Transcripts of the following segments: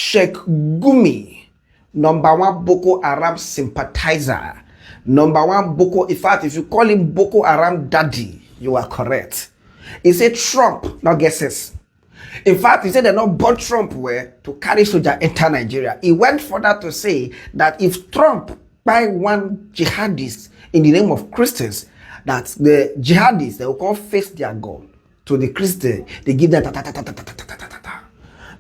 Sheikh Gummi, #1 Boko Haram sympathizer, #1 Boko, in fact, if you call him Boko Haram daddy, you are correct. He said Trump, not guesses. In fact, he said they not bought Trump where to carry soldier enter Nigeria. He went further to say that if Trump buy one jihadist in the name of Christians, that the jihadists, they will come face their gun to the Christians. They give them ta.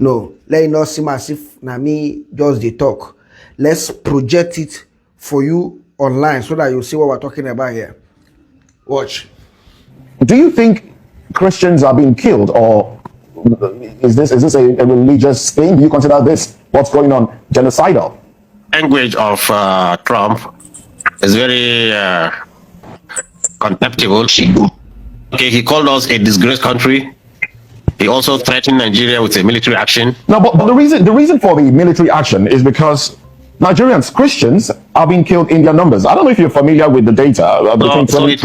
No, let it not seem as if na me just the talk. Let's project it for you online so that you see what we're talking about here. Watch. Do you think Christians are being killed, or is this a religious thing? Do you consider this what's going on genocidal? Language of Trump is very contemptible. Okay, he called us a disgraced country. He also threatened Nigeria with a military action. No, but the reason for the military action is because Nigerians, Christians, are being killed in their numbers. I don't know if you're familiar with the data. So it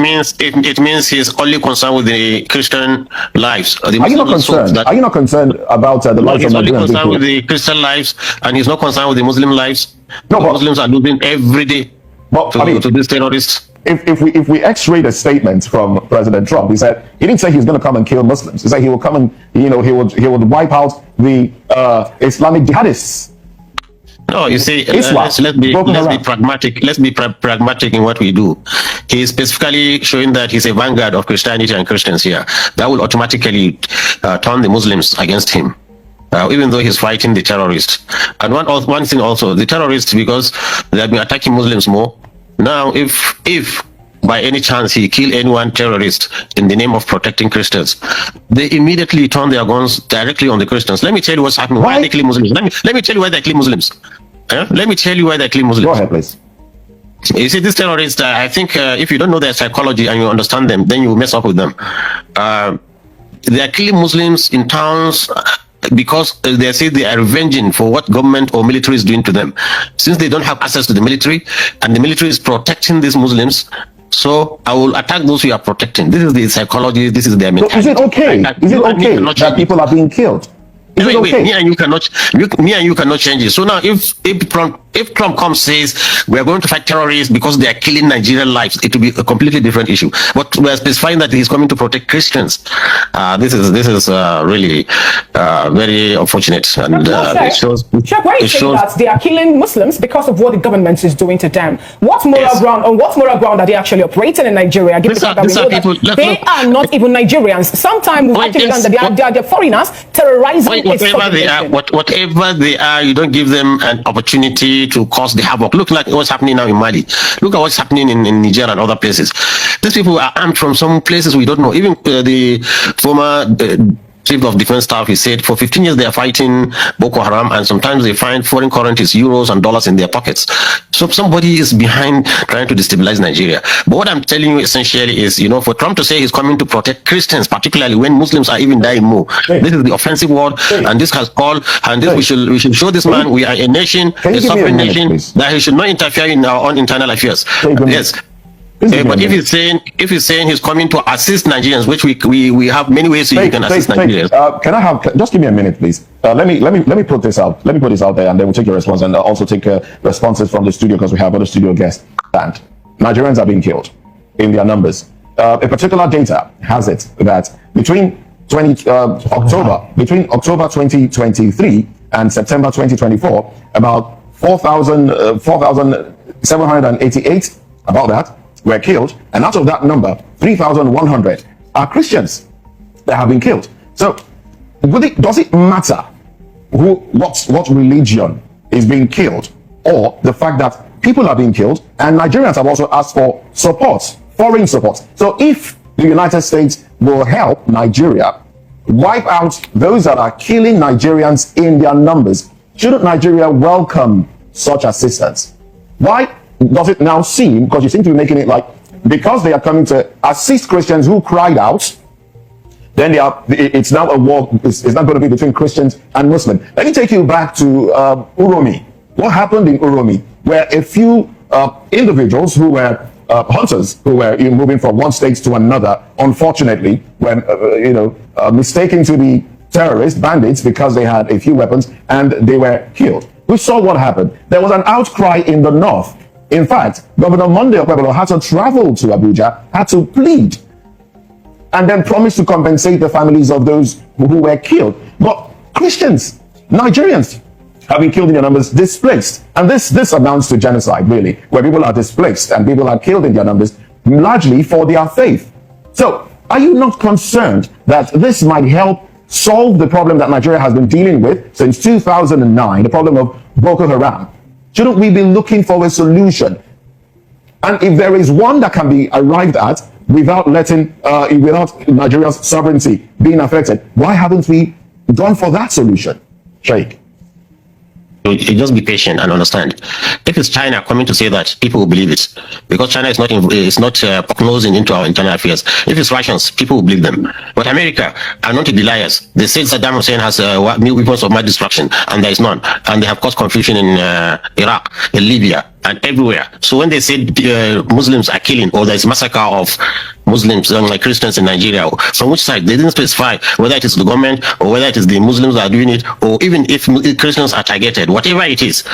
means he's only concerned with the Christian lives. Are you not concerned? Are you not concerned about the lives of Nigerians? He's only concerned with the Christian lives, and he's not concerned with the Muslim lives. No, but Muslims are losing every day to these terrorists. If we X-ray the statement from President Trump, he said he didn't say he's going to come and kill Muslims. He said he will come and he would wipe out the Islamic jihadists. No, you see, let's be pragmatic. Let's be pragmatic in what we do. He is specifically showing that he's a vanguard of Christianity and Christians here. That will automatically turn the Muslims against him, even though he's fighting the terrorists. And one thing also, the terrorists, because they have been attacking Muslims more. Now, if by any chance he kill anyone terrorist in the name of protecting Christians, they immediately turn their guns directly on the Christians. Let me tell you what's happening. Why they kill Muslims? Let me tell you why they kill Muslims. Let me tell you why they kill Muslims. Go ahead, please. You see, these terrorists, I think if you don't know their psychology and you understand them, then you mess up with them. They are killing Muslims in towns because they say they are revenging for what government or military is doing to them. Since they don't have access to the military, and the military is protecting these Muslims, so I will attack those who are protecting. This is the psychology. This is their mentality. So is it okay? Is it okay that people are being killed? Is it okay? Me and you cannot change it. So now, if Trump comes says we are going to fight terrorists because they are killing Nigerian lives, it will be a completely different issue. But we are specifying that he's coming to protect Christians. This is really very unfortunate, and it shows. Sheikh, why are you saying that they are killing Muslims because of what the government is doing to them? What moral ground? On what moral ground are they actually operating in Nigeria? They are not even Nigerians. Sometimes we actually learn that they are foreigners terrorizing. Whatever they are, you don't give them an opportunity to cause the havoc. Look like what's happening now in Mali. Look at what's happening in Niger and other places. These people are armed from some places we don't know. Even the former Chief of Defense Staff, he said for 15 years they are fighting Boko Haram, and sometimes they find foreign currencies, euros and dollars in their pockets. So somebody is behind trying to destabilize Nigeria. But what I'm telling you essentially is, for Trump to say he's coming to protect Christians, particularly when Muslims are even dying more, this is the offensive word, and this has called, and this we should show this man we are a nation, a sovereign nation, that he should not interfere in our own internal affairs. Yes. But if he's saying he's coming to assist Nigerians, which we have many ways you can assist Nigerians. Can I have just give me a minute, please? Let me put this out. Let me put this out there, and then we'll take your response, and also take responses from the studio because we have other studio guests. And Nigerians are being killed in their numbers. A particular data has it that between October 2023 and September 2024, about 4,788 about that were killed, and out of that number, 3,100 are Christians that have been killed. So, does it matter what religion is being killed, or the fact that people are being killed, and Nigerians have also asked for support, foreign support? So, if the United States will help Nigeria wipe out those that are killing Nigerians in their numbers, shouldn't Nigeria welcome such assistance? Why does it now seem, because you seem to be making it like because they are coming to assist Christians who cried out, then it's now a war, it's not going to be between Christians and Muslims. Let me take you back to Uromi. What happened in Uromi, where a few individuals who were hunters, who were moving from one state to another, unfortunately, when mistaken to terrorists, bandits, because they had a few weapons and they were killed. We saw what happened. There was an outcry in the north. In fact, Governor Monday Okpebholo had to travel to Abuja, had to plead, and then promise to compensate the families of those who were killed. But Christians, Nigerians, have been killed in their numbers, displaced. And this amounts to genocide, really, where people are displaced and people are killed in their numbers, largely for their faith. So, are you not concerned that this might help solve the problem that Nigeria has been dealing with since 2009, the problem of Boko Haram? Shouldn't we be looking for a solution? And if there is one that can be arrived at without without Nigeria's sovereignty being affected, why haven't we gone for that solution, Sheikh? You just be patient and understand. If it's China coming to say that, people will believe it, because China is not prognosing into our internal affairs. If it's Russians, people will believe them. But America are not to be liars. They say Saddam Hussein has new weapons of mass destruction, and there is none. And they have caused confusion in Iraq, in Libya, and everywhere. So when they say Muslims are killing, or there's massacre of Muslims and like Christians in Nigeria, from which side? They didn't specify whether it is the government or whether it is the Muslims that are doing it, or even if Christians are targeted. Whatever it is,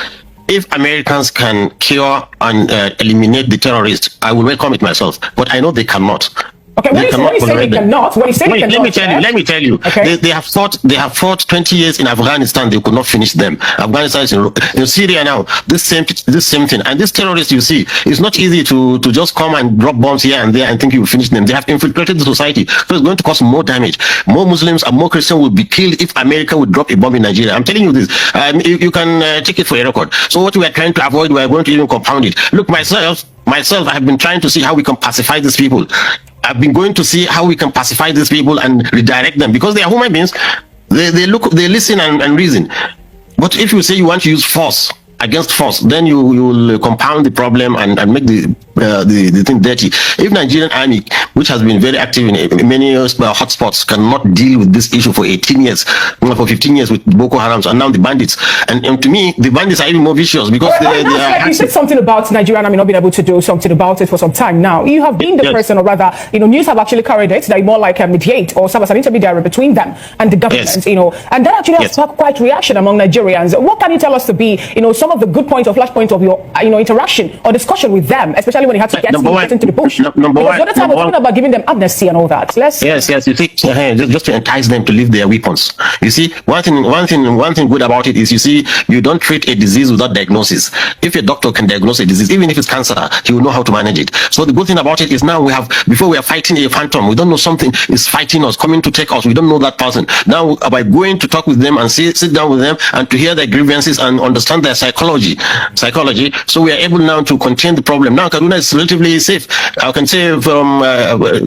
if Americans can cure and eliminate the terrorists, I will welcome it myself. But I know they cannot. Okay, when you say they cannot, let me tell you. Okay. They have fought 20 years in Afghanistan. They could not finish them. Afghanistan is in Syria now. This same thing. And this terrorists, you see, it's not easy to just come and drop bombs here and there and think you will finish them. They have infiltrated the society, so it's going to cause more damage. More Muslims and more Christians will be killed if America would drop a bomb in Nigeria. I'm telling you this. You can take it for a record. So what we are trying to avoid, we are going to even compound it. Look, myself, I have been trying to see how we can pacify these people. I've been going to see how we can pacify these people and redirect them, because they are human beings. They listen and reason. But if you say you want to use force against force, then you will compound the problem and make the thing dirty. If Nigerian army, which has been very active in many hotspots, cannot deal with this issue for 18 years, for 15 years with Boko Haram, and now the bandits, and to me, the bandits are even more vicious, because you said something about Nigerian army not being able to do something about it for some time now. You have been the person, or rather, news have actually carried it, that more like a mediate or serve as an intermediary between them and the government, and that actually has sparked quite reaction among Nigerians. What can you tell us to be, some of the good points or flash points of your, interaction or discussion with them, especially when you had to get into the bush? Because the other time we're talking about giving them amnesty and all that. Yes. You see, just to entice them to leave their weapons. You see, one thing good about it is, you see, you don't treat a disease without diagnosis. If a doctor can diagnose a disease, even if it's cancer, he will know how to manage it. So the good thing about it is, now before we are fighting a phantom, we don't know something is fighting us, coming to take us. We don't know that person. Now, by going to talk with them and sit down with them and to hear their grievances and understand their psychology, so we are able now to contain the problem. Now Kaduna is relatively safe. I can say from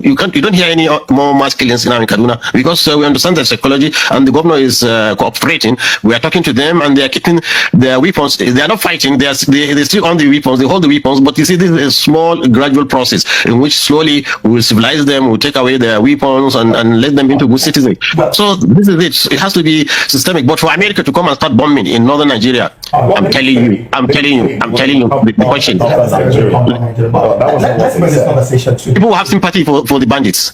you don't hear any more mass killings now in Kaduna, because we understand their psychology, and the governor is cooperating. We are talking to them, and they are keeping their weapons. They are not fighting. They still on the weapons. They hold the weapons. But you see, this is a small, gradual process in which slowly we will civilize them. We will take away their weapons and let them into good citizens. So this is it. It has to be systemic. But for America to come and start bombing in northern Nigeria, I'm telling you, the question. Let's bring this conversation to people who have sympathy for the bandits.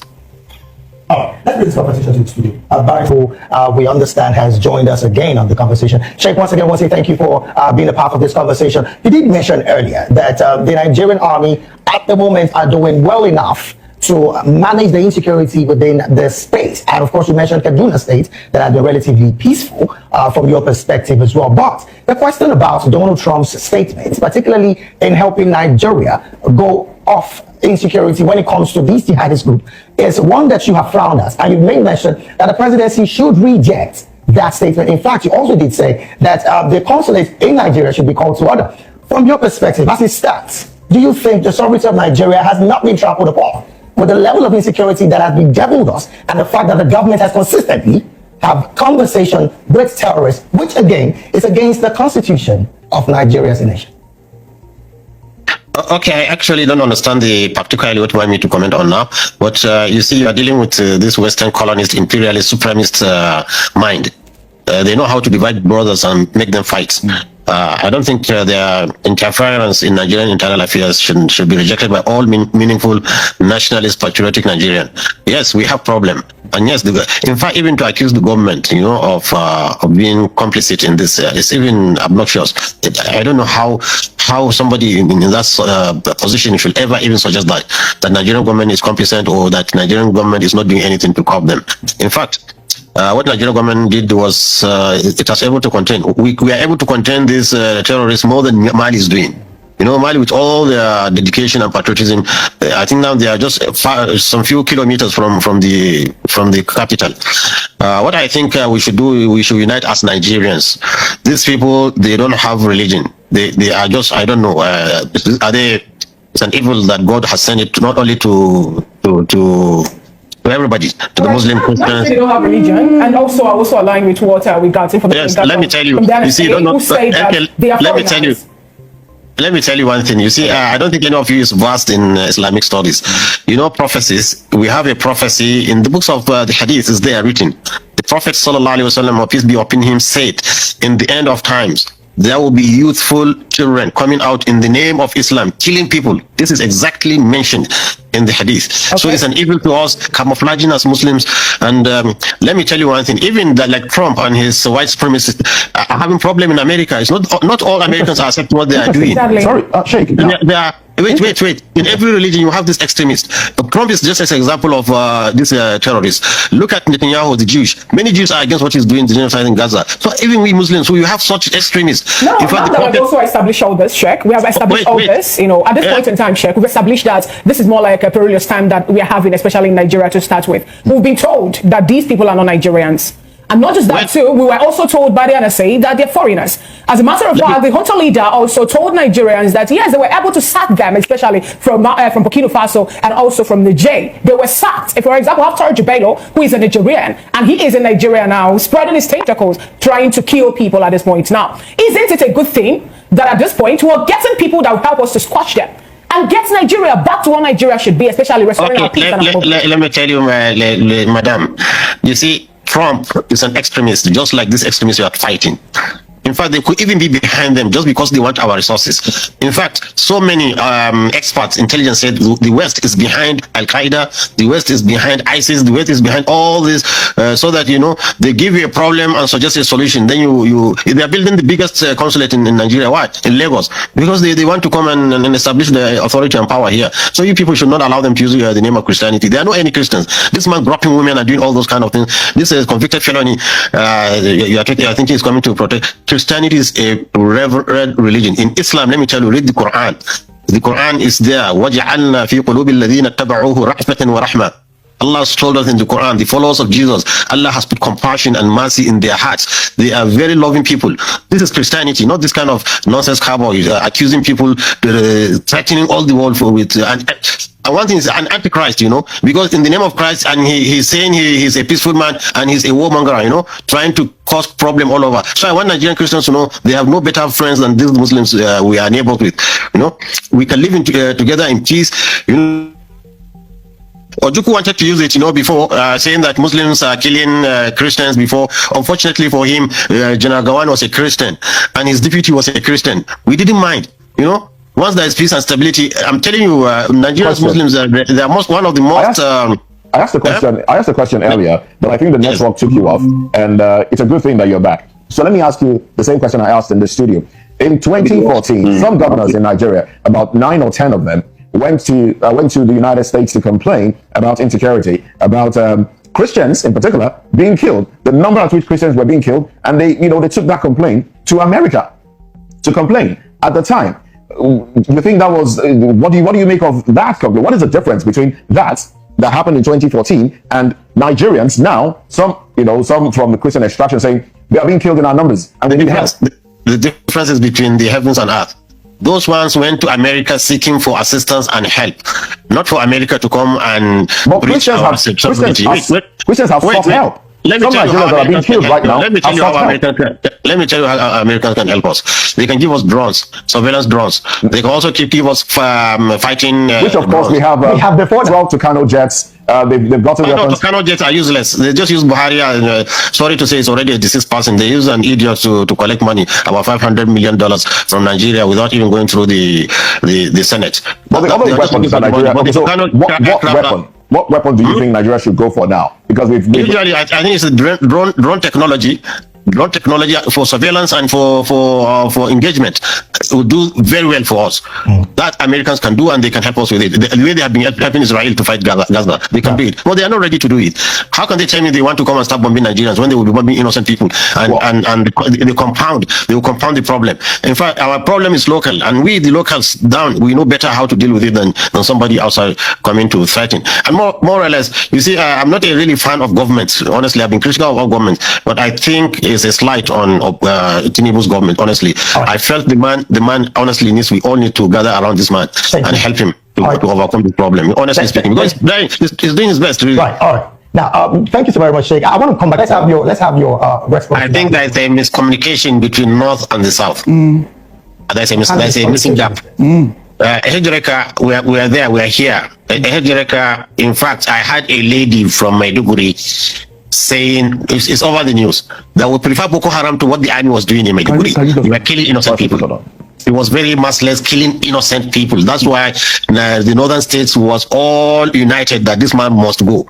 Let's bring this conversation to the studio. Barry, who we understand has joined us again on the conversation. Sheikh, once again, I want to say thank you for being a part of this conversation. You did mention earlier that the Nigerian army at the moment are doing well enough to manage the insecurity within the space. And of course, you mentioned Kaduna State that has been relatively peaceful from your perspective as well. But the question about Donald Trump's statements, particularly in helping Nigeria go off insecurity when it comes to these jihadist group, is one that you have frowned at. And you made mention that the presidency should reject that statement. In fact, you also did say that the consulate in Nigeria should be called to order. From your perspective, as it stands, do you think the sovereignty of Nigeria has not been trampled upon with the level of insecurity that has bedeviled us, and the fact that the government has consistently have conversation with terrorists, which again is against the constitution of Nigeria as a nation? Okay, I actually don't understand particularly what you want me to comment on now, but you see, you are dealing with this Western colonist, imperialist, supremacist mind. They know how to divide brothers and make them fight. I don't think their interference in Nigerian internal affairs should be rejected by all meaningful nationalist patriotic Nigerian. Yes, we have problem, and yes, in fact, even to accuse the government, of being complicit in this is even obnoxious. I don't know how somebody in that position should ever even suggest that Nigerian government is complicit or that Nigerian government is not doing anything to curb them. In fact, what Nigerian government did was it was able to contain. We are able to contain these terrorists more than Mali is doing. Mali, with all their dedication and patriotism, I think now they are just some few kilometers from the capital. What I think we should do, we should unite as Nigerians. These people, they don't have religion. They are just, I don't know, are they? It's an evil that God has sent it not only to everybody, to the Muslim Christians. They don't have religion, and also align with what we got information. Yes, let me tell you. You see, let me tell you one thing. You see, I don't think any of you is versed in Islamic studies. Prophecies. We have a prophecy in the books of the Hadith. Is there written? The Prophet sallallahu alaihi wasallam, peace be upon him, said, "In the end of times, there will be youthful children coming out in the name of Islam, killing people." This is exactly mentioned in the Hadith. Okay. So it's an evil to us, camouflaging as Muslims. And let me tell you one thing, even that, like Trump and his white supremacists are having problem in America. It's not all Americans are accepting what they are doing. Sorry, Sheikh. They are, wait. In every religion, you have this extremist. Trump is just an example of this terrorist. Look at Netanyahu, the Jewish. Many Jews are against what he's doing, the genocide in Gaza. So even we Muslims, who you have such extremists. No, in fact, we have also established all this, Sheikh. We have established all this. At this point in time, Sheikh, we've established that this is more like a perilous time that we are having, especially in Nigeria to start with. We've been told that these people are not Nigerians. And not just that too, we were also told by the NSA that they're foreigners. As a matter of fact, the junta leader also told Nigerians that yes, they were able to sack them, especially from Burkina Faso and also from Niger. They were sacked. If, for example, after Jabelo, who is a Nigerian, and he is in Nigeria now, spreading his tentacles, trying to kill people at this point. Now, isn't it a good thing that at this point we're getting people that will help us to squash them and get Nigeria back to what Nigeria should be, especially restoring our peace? Let me tell you, madam. You see, Trump is an extremist, just like this extremist you are fighting. In fact, they could even be behind them just because they want our resources. In fact, so many experts, intelligence said the West is behind Al-Qaeda, the West is behind ISIS, the West is behind all this, so that, they give you a problem and suggest a solution. Then they are building the biggest consulate in Nigeria. Why? In Lagos. Because they want to come and establish the authority and power here. So you people should not allow them to use the name of Christianity. There are no any Christians. This man groping women and doing all those kind of things. This is convicted felony. I think he's coming to protect. Christianity is a reverend religion. In Islam, let me tell you, read the Quran. The Quran is there. وَجَعَلْنَا فِي قُلُوبِ الَّذِينَ اتَّبَعُوهُ رَحْمَةً وَرَحْمَةً. Allah has told us in the Quran, the followers of Jesus, Allah has put compassion and mercy in their hearts. They are very loving people. This is Christianity, not this kind of nonsense cowboy accusing people, threatening all the world with. And one thing is an antichrist, because in the name of Christ, and he's saying he's a peaceful man and he's a warmonger, trying to cause problem all over. So I want Nigerian Christians to know they have no better friends than these Muslims we are neighbors with. We can live together in peace. Ojukwu wanted to use it, before, saying that Muslims are killing Christians before. Unfortunately for him, General Gawan was a Christian and his deputy was a Christian. We didn't mind, Once there is peace and stability, I'm telling you, Nigerian Muslims are one of the most. I asked the question earlier, but I think the network took you off, and it's a good thing that you're back. So let me ask you the same question I asked in the studio. In 2014, some governors in Nigeria, about 9 or 10 of them, went to the United States to complain about insecurity, about Christians in particular being killed, the number at which Christians were being killed, and they took that complaint to America to complain. At the time, you think that was what do you make of that complaint? What is the difference between that happened in 2014 and Nigerians now, some from the Christian extraction saying they are being killed in our numbers and we need help? The difference is between the heavens and earth. Those ones went to America seeking for assistance and help, not for America to come and preach our acceptability. Christians have sought help. Let me tell you how Americans can help. Let me tell you how Americans can help us. They can give us drones, surveillance drones. They can also give us fighting. Which of course we have before 12 Tucano jets, they've gotten weapons. Cannot jets are useless. They just use Buhari, and sorry to say, it's already a deceased person. They use an idiot to collect money, about $500 million from Nigeria, without even going through the Senate. But the other weapons that Nigeria. Okay, so what weapon do you think Nigeria should go for now? Because usually, I think it's the drone technology. Drone technology for surveillance and for engagement will do very well for us. That Americans can do, and they can help us with it. The way they have been helping Israel to fight Gaza, they can do it. But they are not ready to do it. How can they tell me they want to come and start bombing Nigerians when they will be bombing innocent people? And they will compound the problem. In fact, our problem is local, and we, the locals down, we know better how to deal with it than somebody outside coming to threaten. And more or less, you see, I'm not a really fan of governments. Honestly, I've been critical of all governments, but I think it's a slight on Tinubu's government. Honestly, I felt the man honestly we all need to gather around this man and help him to overcome the problem. Honestly speaking, because he's doing his best. Really. Right. All right. Now, thank you so very much, Sheikh. I want to come back. Let's have your response. I think there is a miscommunication between North and the South. There's a missing gap. Hejreka, we are there. We are here. Hejreka. In fact, I had a lady from Maiduguri saying it's over the news that we prefer Boko Haram to what the army was doing in Maiduguri. They were killing innocent people. It was very merciless, killing innocent people. That's why the northern states was all united that this man must go.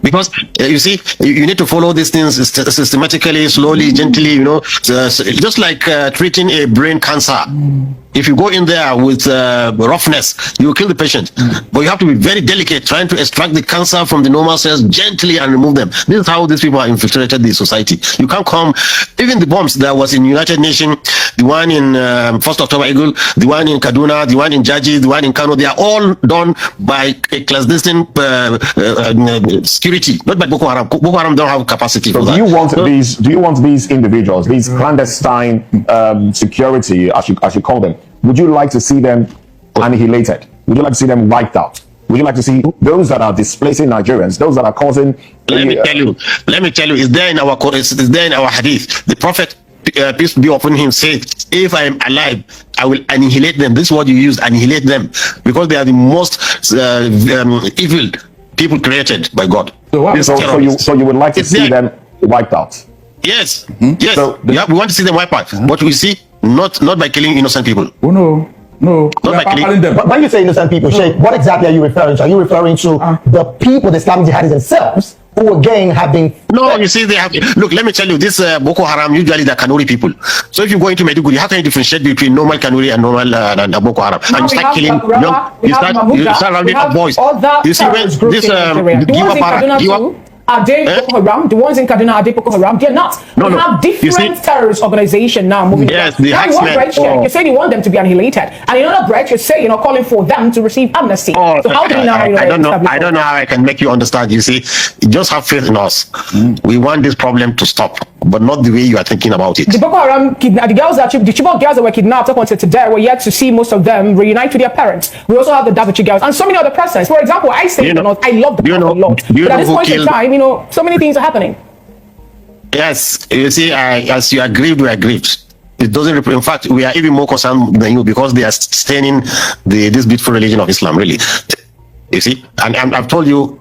Because you see, you need to follow these things systematically, slowly, gently, just like treating a brain cancer. If you go in there with roughness, you will kill the patient. But you have to be very delicate, trying to extract the cancer from the normal cells gently and remove them. This is how these people are infiltrated the society. You can't come, even the bombs that was in United Nations, the one in 1st October Eagle, the one in Kaduna, the one in Jaji, the one in Kano, they are all done by a clandestine security, not by Boko Haram. Boko Haram don't have capacity for that. Do you want these individuals, these clandestine security, as you call them, would you like to see them annihilated? Would you like to see them wiped out? Would you like to see those that are displacing Nigerians, those that are causing? Let me tell you, it's there in our hadith. The Prophet, peace be upon him, said, if I am alive, I will annihilate them. This is what you use, annihilate them, because they are the most evil people created by God. So you would like to see them wiped out? Yes. Yes. So we want to see them wiped out. But we see not by killing innocent people. Oh no. Not by killing them. But when you say innocent people, Sheikh, what exactly are you referring to? Are you referring to the people, the Islamic jihadis themselves, who again have been? No, you see, they have. Look, let me tell you, this Boko Haram, usually they're Kanuri people. So if you go into Maiduguri, how can you differentiate between normal Kanuri and normal and Boko Haram? And you start killing, you start rounding up boys. You see, when this are they Boko Haram? The ones in Kaduna, are they Boko Haram? They're not. We have different terrorist organizations now moving. Yes, you say you want them to be annihilated, and in another breath you say calling for them to receive amnesty. So how do you now? I don't know how I can make you understand. You see, just have faith in us. We want this problem to stop, but not the way you are thinking about it. The Boko Haram the Chibok girls that were kidnapped up until today, we're yet to see most of them reunite with their parents. We also have the Davichi girls and so many other persons. For example, I say I love the Boko a lot, but at this point in time, so many things are happening. Yes, you see, as you are grieved, we are grieved. It doesn't. In fact, we are even more concerned than you because they are staining this beautiful religion of Islam. Really, you see, and I've told you.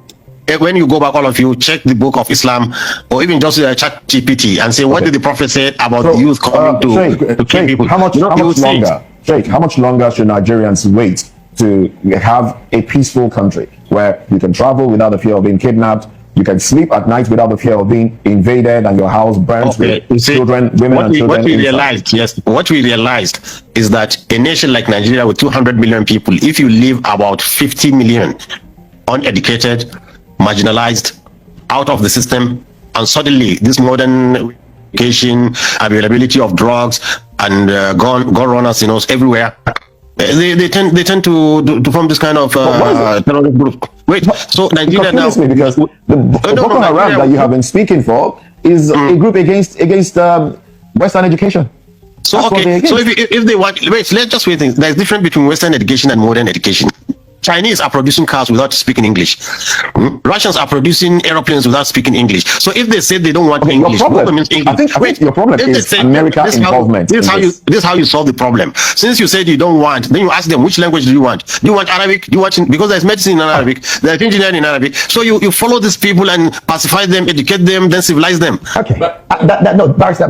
When you go back, all of you, check the book of Islam or even just chat GPT and say, what did the Prophet say about the youth coming to kill people? How much longer should Nigerians wait to have a peaceful country where you can travel without the fear of being kidnapped, you can sleep at night without the fear of being invaded and your house burnt with children, women and children? What we realized is that a nation like Nigeria with 200 million people, if you leave about 50 million uneducated, marginalized, out of the system, and suddenly this modern education, availability of drugs and gun runners, everywhere, they tend to form this kind of terrorist group. Wait, so Nigeria now, because the Boko Haram that you have been speaking for is a group against Western education. So if they want, let's just wait. There's difference between Western education and modern education. Chinese are producing cars without speaking English. Russians are producing aeroplanes without speaking English. So if they say they don't want English, your problem, means English. I think your problem is America involvement. This is how you solve the problem. Since you said you don't want, then you ask them, which language do you want? Do you want Arabic? Do you want, because there's medicine in Arabic, there's engineering in Arabic. So you follow these people and pacify them, educate them, then civilize them. Okay. No, Barrister,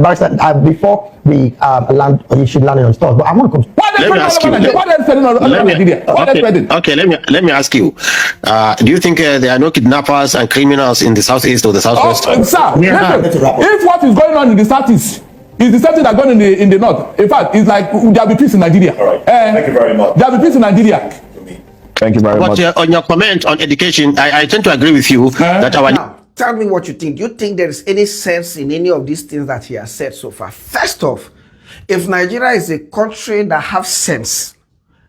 before we land, you should land on your thoughts. But I want to come. Let me ask you. Do you think there are no kidnappers and criminals in the southeast or the southwest? Sir, if what is going on in the southeast is the same thing that's going on in the north, in fact, it's like there'll be peace in Nigeria. All right. Thank you very much. There'll be peace in Nigeria. Thank you very much. But on your comment on education, I tend to agree with you that our... Now, tell me what you think. Do you think there is any sense in any of these things that he has said so far? First off, if Nigeria is a country that have sense,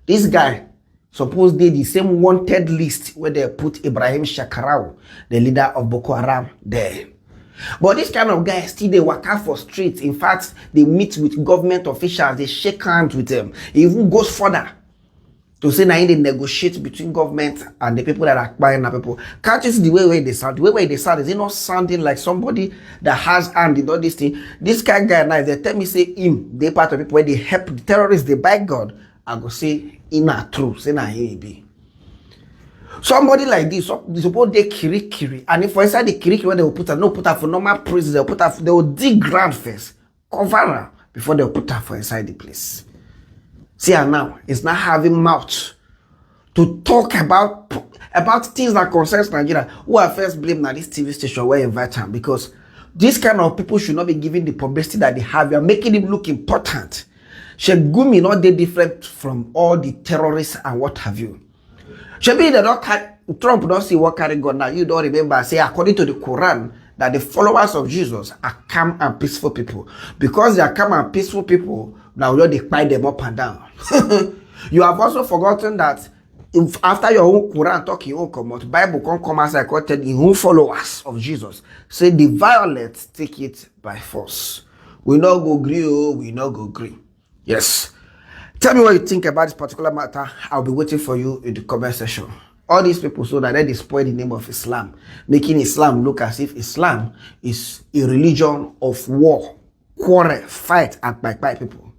this guy suppose they the same wanted list where they put Ibrahim Shakarau, the leader of Boko Haram, there. But this kind of guy still they work out for streets. In fact, they meet with government officials, they shake hands with them. He even goes further to say now they negotiate between government and the people that are acquiring the people. Can't you see the way they sound? The way they sound, is it not sounding like somebody that has hand in all this thing? This kind of guy now, if they tell me say him, they part of people where they help the terrorists, they buy God, I go say in a true, say na him be. Somebody like this, they suppose they kiri, and if for inside the kiri where they will put her for normal prison, they will dig ground first, cover her before they will put her for inside the place. See her now, it's not having mouth to talk about things that concerns Nigeria. Who are first blamed at this TV station where invite him, because this kind of people should not be given the publicity that they have. You are making him look important. Sheikh Gumi not they different from all the terrorists and what have you. Shebi they don't Trump don't see what carry gun now. You don't remember, say according to the Quran that the followers of Jesus are calm and peaceful people. Because they are calm and peaceful people, now they fight them up and down. You have also forgotten that if after your own Quran talk your own comment, Bible can come as I quoted the own followers of Jesus. Say the violent take it by force. We not go agree, we not go agree. Yes. Tell me what you think about this particular matter. I'll be waiting for you in the comment section. All these people so that they spoil the name of Islam, making Islam look as if Islam is a religion of war, quarrel, fight, and by people.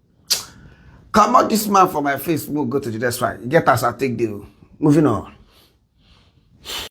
Come on, this man for my face. We'll go to the next one. Get us, I'll take the moving on.